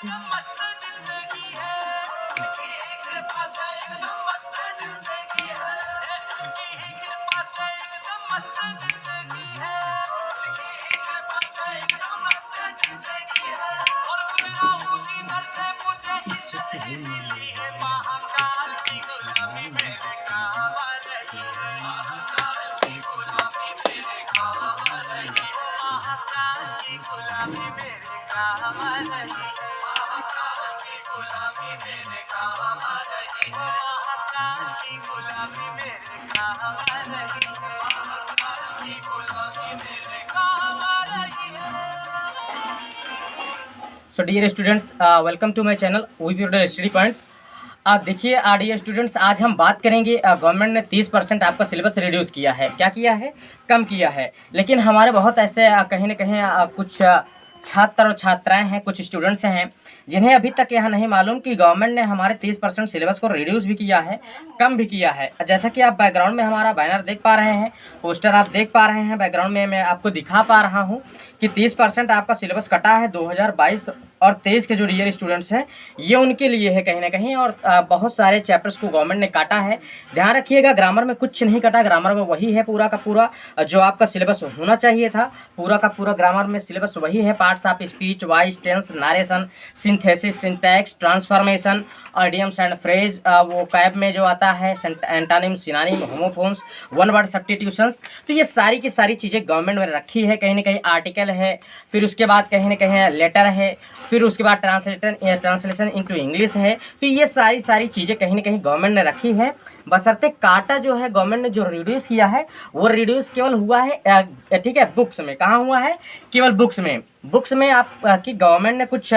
So dear students, welcome to my channel we study point. देखिए dear students, आज हम बात करेंगे। गवर्नमेंट ने 30% आपका सिलेबस रिड्यूस किया है। क्या किया है? कम किया है। लेकिन हमारे बहुत ऐसे कहीं ना कहीं कुछ छात्र और छात्राएं हैं, कुछ स्टूडेंट्स हैं जिन्हें अभी तक यह नहीं मालूम कि गवर्नमेंट ने हमारे 30% सिलेबस को रिड्यूस भी किया है, कम भी किया है। जैसा कि आप बैकग्राउंड में हमारा बैनर देख पा रहे हैं, पोस्टर आप देख पा रहे हैं, बैकग्राउंड में मैं आपको दिखा पा रहा हूं कि 30% आपका सिलेबस कटा है। 2022 और 23 के जो डियर स्टूडेंट्स हैं, ये उनके लिए है कहीं ना कहीं। और बहुत सारे चैप्टर्स को गवर्नमेंट ने काटा है। ध्यान रखिएगा, ग्रामर में कुछ नहीं कटा, ग्रामर में वही है पूरा का पूरा जो आपका सिलेबस होना चाहिए था। पूरा का पूरा ग्रामर में सिलेबस वही है। Parts of speech, voice, tense, narration, synthesis, syntax, transformation, idioms and phrase, वो कैब में जो आता है, antonym, synonym, homophones, one word substitutions. तो ये सारी की सारी चीज़ें गवर्नमेंट में रखी है। कहीं ना कहीं आर्टिकल है, फिर उसके बाद कहीं ना कहीं लेटर है, फिर उसके बाद ट्रांसलेशन इनटू इंग्लिश है। तो ये सारी चीज़ें कहीं ना कहीं गवर्नमेंट ने रखी है। बशर्ते काटा जो है गवर्नमेंट ने जो रिड्यूस किया है, वो रिड्यूस केवल हुआ है ठीक है, बुक्स में। कहाँ हुआ है? केवल बुक्स में। बुक्स में आप की गवर्नमेंट ने कुछ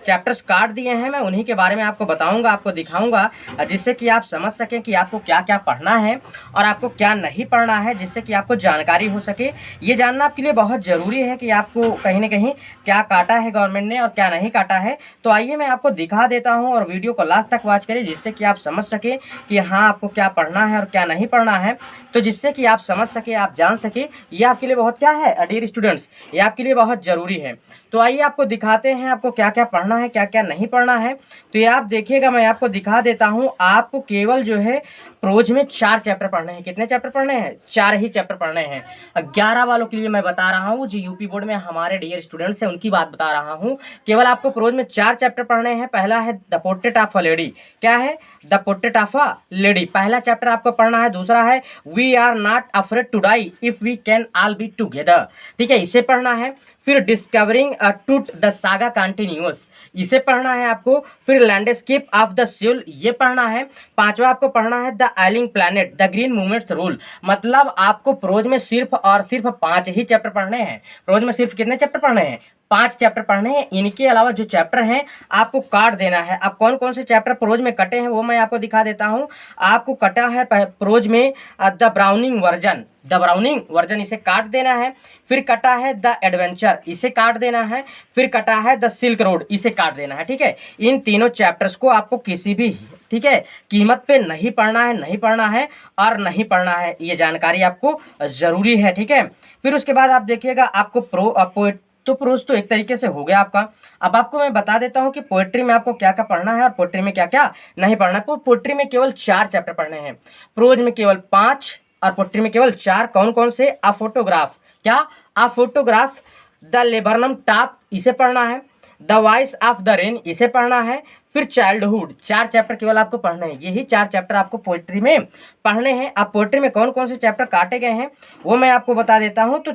चैप्टर्स काट दिए हैं। मैं उन्हीं के बारे में आपको बताऊंगा, आपको दिखाऊंगा, जिससे कि आप समझ सकें कि आपको क्या क्या पढ़ना है और आपको क्या नहीं पढ़ना है, जिससे कि आपको जानकारी हो सके। ये जानना आपके लिए बहुत ज़रूरी है कि आपको कहीं ना कहीं क्या काटा है गवर्नमेंट ने और क्या नहीं काटा है। तो आइए मैं आपको दिखा देता हूँ और वीडियो को लास्ट तक वॉच करिए, जिससे कि आप समझ सकें कि हाँ आपको क्या पढ़ना है और क्या नहीं पढ़ना है। तो जिससे कि आप समझ सके, आप जान सके, ये आपके लिए बहुत क्या है डियर स्टूडेंट्स, ये आपके लिए बहुत ज़रूरी है। तो आइए आपको दिखाते हैं आपको क्या क्या पढ़ना है, क्या क्या नहीं पढ़ना है। तो ये आप देखिएगा, मैं आपको दिखा देता हूँ। आपको केवल जो है प्रोज में 4 चैप्टर पढ़ने हैं। कितने चैप्टर पढ़ने हैं? 4 ही चैप्टर पढ़ने हैं। 11 वालों के लिए मैं बता रहा हूँ, जो यूपी बोर्ड में हमारे डियर स्टूडेंट्स हैं उनकी बात बता रहा हूँ। केवल आपको प्रोज में 4 चैप्टर पढ़ने हैं। पहला है the portrait of a lady. क्या है? The portrait of a lady, पहला चैप्टर आपको पढ़ना है। दूसरा है we are not afraid to die if we can all be together. ठीक है, इसे पढ़ना है। फिर discovering truth the saga continuous, इसे पढ़ना है आपको। फिर लैंडस्केप ऑफ द सोल, ये पढ़ना है। पांचवा आपको पढ़ना है the ailing planet, the green movements rule. मतलब आपको प्रोज में सिर्फ और सिर्फ 5 ही चैप्टर पढ़ने हैं। प्रोज में सिर्फ कितने चैप्टर पढ़ने हैं? 5 चैप्टर पढ़ने हैं। इनके अलावा जो चैप्टर हैं आपको काट देना है। अब कौन कौन से चैप्टर प्रोज में कटे हैं वो मैं आपको दिखा देता हूँ। आपको कटा है प्रोज में the browning version, the browning version, इसे काट देना है। फिर कटा है द एडवेंचर, इसे काट देना है। फिर कटा है द सिल्क रोड, इसे काट देना है। ठीक है, इन तीनों चैप्टर्स को आपको किसी भी, ठीक है, कीमत पे नहीं पढ़ना है, नहीं पढ़ना है और नहीं पढ़ना है। ये जानकारी आपको जरूरी है। ठीक है, फिर उसके बाद आप देखिएगा, आपको तो प्रोज तो एक तरीके से हो गया आपका। अब आपको मैं बता देता हूं कि पोएट्री में आपको क्या क्या पढ़ना है और पोएट्री में क्या क्या नहीं पढ़ना है। पोएट्री में केवल 4 चैप्टर पढ़ने हैं, प्रोज में केवल 5 और पोएट्री में केवल 4। कौन कौन से? अ फोटोग्राफ, क्या? A photograph, the laburnum top, इसे पढ़ना है। The voice of the rain, इसे पढ़ना है। फिर चाइल्डहुड, 4 चैप्टर केवल आपको पढ़ने हैं। यही 4 चैप्टर आपको पोएट्री में पढ़ने हैं। अब पोएट्री में कौन कौन से चैप्टर काटे गए हैं वो मैं आपको बता देता हूं। तो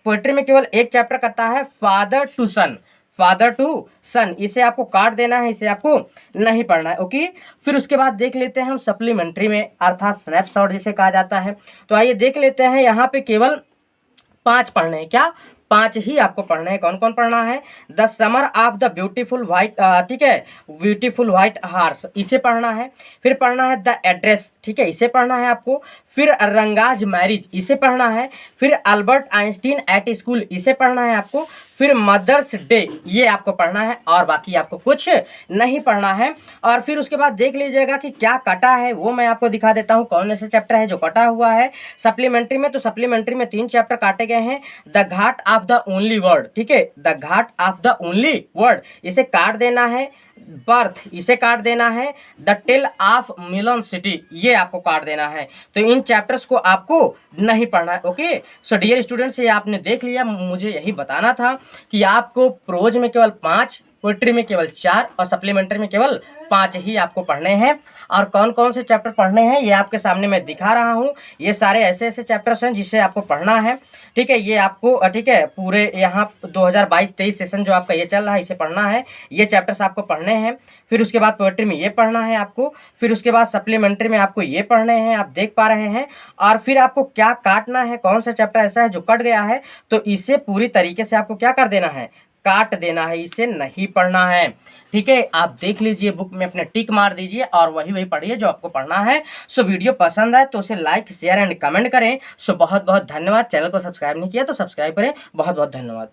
पोएट्री में केवल एक चैप्टर करता है father to son, father to son, इसे आपको काट देना है, इसे आपको नहीं पढ़ना है। ओके, फिर उसके बाद देख लेते हैं हम सप्लीमेंट्री में, अर्थात स्नैपशॉट जिसे कहा जाता है। तो आइए देख लेते हैं, यहाँ पे केवल 5 पढ़ने हैं। क्या? 5 ही आपको पढ़ने हैं। कौन कौन पढ़ना है? The summer of the beautiful white, ठीक है, ब्यूटीफुल व्हाइट हार्स, इसे पढ़ना है। फिर पढ़ना है द एड्रेस, ठीक है, इसे पढ़ना है आपको। फिर रंगाज मैरिज, इसे पढ़ना है। फिर अल्बर्ट आइंस्टीन एट स्कूल, इसे पढ़ना है आपको। फिर मदर्स डे ये आपको पढ़ना है और बाकी आपको कुछ नहीं पढ़ना है। और फिर उसके बाद देख लीजिएगा कि क्या कटा है वो मैं आपको दिखा देता हूँ, कौन से चैप्टर है जो कटा हुआ है सप्लीमेंट्री में। तो सप्लीमेंट्री में 3 चैप्टर काटे गए हैं। The ghat of the only word, ठीक है, the ghat of the only word इसे काट देना है। बर्थ इसे काट देना है। The tale of melon city ये आपको काट देना है। तो इन चैप्टर्स को आपको नहीं पढ़ना है। ओके, सो डियर स्टूडेंट्स, ये आपने देख लिया। मुझे यही बताना था कि आपको प्रोज में केवल 5, पोइट्री में केवल 4 और सप्लीमेंट्री में केवल 5 ही आपको पढ़ने हैं। और कौन कौन से चैप्टर पढ़ने हैं ये आपके सामने मैं दिखा रहा हूँ। ये सारे ऐसे ऐसे चैप्टर्स हैं जिसे आपको पढ़ना है, ठीक है। ये आपको ठीक है पूरे यहाँ 2022-23 सेशन जो आपका ये चल रहा है इसे पढ़ना है। ये चैप्टर्स आपको पढ़ने हैं। फिर उसके बाद पोइट्री में ये पढ़ना है आपको। फिर उसके बाद सप्लीमेंट्री में आपको ये पढ़ने हैं, आप देख पा रहे हैं। और फिर आपको क्या काटना है, कौन सा चैप्टर ऐसा है जो कट गया है, तो इसे पूरी तरीके से आपको क्या कर देना है, काट देना है, इसे नहीं पढ़ना है, ठीक है। आप देख लीजिए, बुक में अपने टिक मार दीजिए और वही पढ़िए जो आपको पढ़ना है। सो वीडियो पसंद आए तो उसे लाइक शेयर एंड कमेंट करें। सो बहुत बहुत धन्यवाद। चैनल को सब्सक्राइब नहीं किया तो सब्सक्राइब करें। बहुत बहुत धन्यवाद।